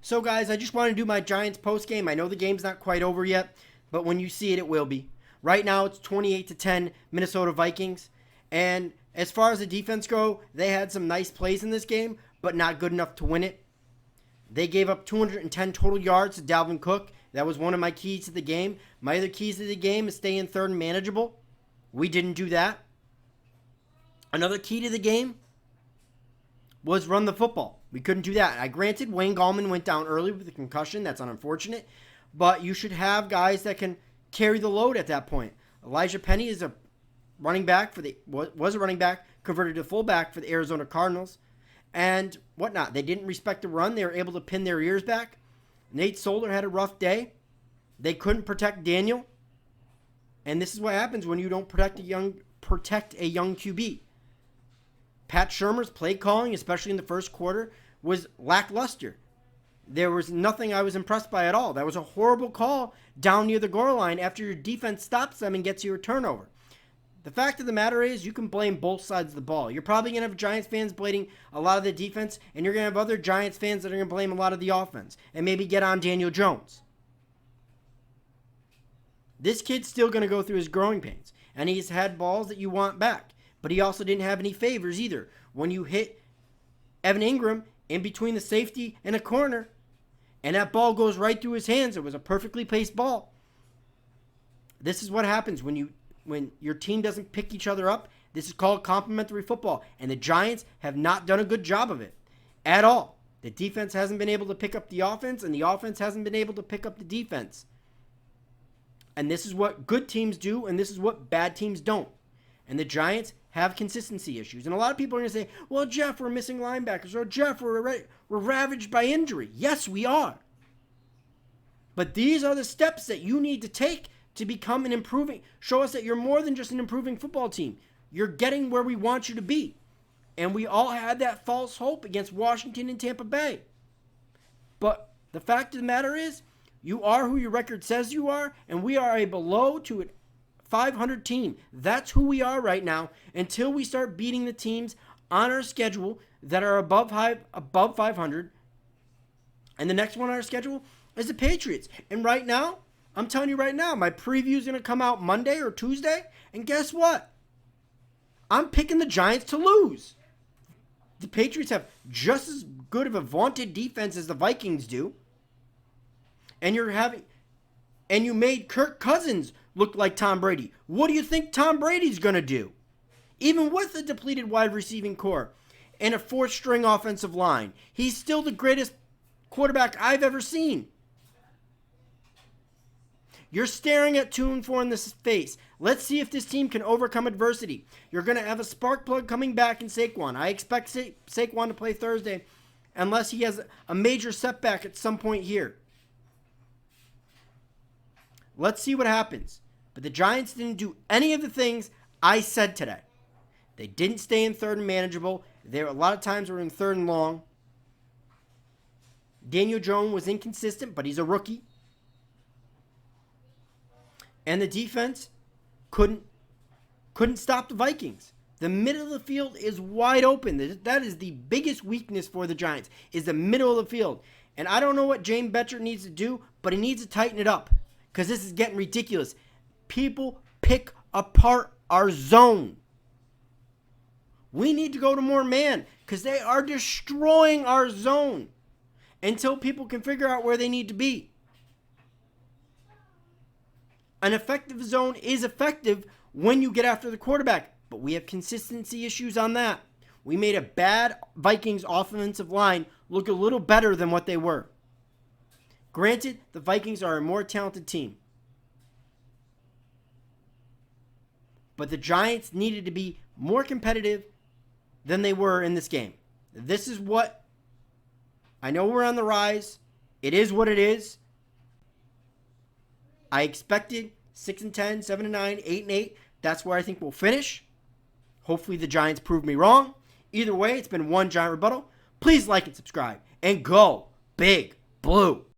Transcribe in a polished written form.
So guys, I just want to do my Giants post game. I know the game's not quite over yet, but when you see it, it will be. Right now it's 28-10 Minnesota Vikings. And as far as the defense go, they had some nice plays in this game, but not good enough to win it. They gave up 210 total yards to Dalvin Cook. That was one of my keys to the game. My other keys to the game is staying third and manageable. We didn't do that. Another key to the game was run the football. We couldn't do that. I granted Wayne Gallman went down early with a concussion. That's unfortunate. But you should have guys that can carry the load at that point. Elijah Penny is a running back was a running back, converted to fullback for the Arizona Cardinals. And whatnot. They didn't respect the run. They were able to pin their ears back. Nate Solder had a rough day. They couldn't protect Daniel. And this is what happens when you don't protect a young QB. Pat Shurmur's play calling, especially in the first quarter, was lackluster. There was nothing I was impressed by at all. That was a horrible call down near the goal line after your defense stops them and gets you a turnover. The fact of the matter is you can blame both sides of the ball. You're probably going to have Giants fans blaming a lot of the defense, and you're going to have other Giants fans that are going to blame a lot of the offense and maybe get on Daniel Jones. This kid's still going to go through his growing pains, and he's had balls that you want back. But he also didn't have any favors either. When you hit Evan Ingram in between the safety and a corner, and that ball goes right through his hands, it was a perfectly placed ball. This is what happens when your team doesn't pick each other up. This is called complementary football, and the Giants have not done a good job of it at all. The defense hasn't been able to pick up the offense, and the offense hasn't been able to pick up the defense. And this is what good teams do, and this is what bad teams don't. And the Giants have consistency issues. And a lot of people are going to say, well, Jeff, we're missing linebackers. Or, Jeff, we're ravaged by injury. Yes, we are. But these are the steps that you need to take to become an improving. Show us that you're more than just an improving football team. You're getting where we want you to be. And we all had that false hope against Washington and Tampa Bay. But the fact of the matter is, you are who your record says you are, and we are a below to an 500 team. That's who we are right now until we start beating the teams on our schedule that are above 500. And the next one on our schedule is the Patriots. And right now, I'm telling you right now, my preview is going to come out Monday or Tuesday. And guess what? I'm picking the Giants to lose. The Patriots have just as good of a vaunted defense as the Vikings do. And you made Kirk Cousins look like Tom Brady. What do you think Tom Brady's going to do? Even with a depleted wide receiving core and a fourth-string offensive line, he's still the greatest quarterback I've ever seen. You're staring at 2-4 in the face. Let's see if this team can overcome adversity. You're going to have a spark plug coming back in Saquon. I expect Saquon to play Thursday unless he has a major setback at some point here. Let's see what happens. But the Giants didn't do any of the things I said today. They didn't stay in third and manageable. A lot of times were in third and long. Daniel Jones was inconsistent, but he's a rookie. And the defense couldn't stop the Vikings. The middle of the field is wide open. That is the biggest weakness for the Giants, is the middle of the field. And I don't know what James Betcher needs to do, but he needs to tighten it up. Because this is getting ridiculous. People pick apart our zone. We need to go to more man because they are destroying our zone until people can figure out where they need to be. An effective zone is effective when you get after the quarterback, but we have consistency issues on that. We made a bad Vikings offensive line look a little better than what they were. Granted, the Vikings are a more talented team. But the Giants needed to be more competitive than they were in this game. This is what, I know we're on the rise. It is what it is. I expected 6-10, 7-9, 8-8. That's where I think we'll finish. Hopefully the Giants prove me wrong. Either way, it's been one Giant Rebuttal. Please like and subscribe. And go Big Blue.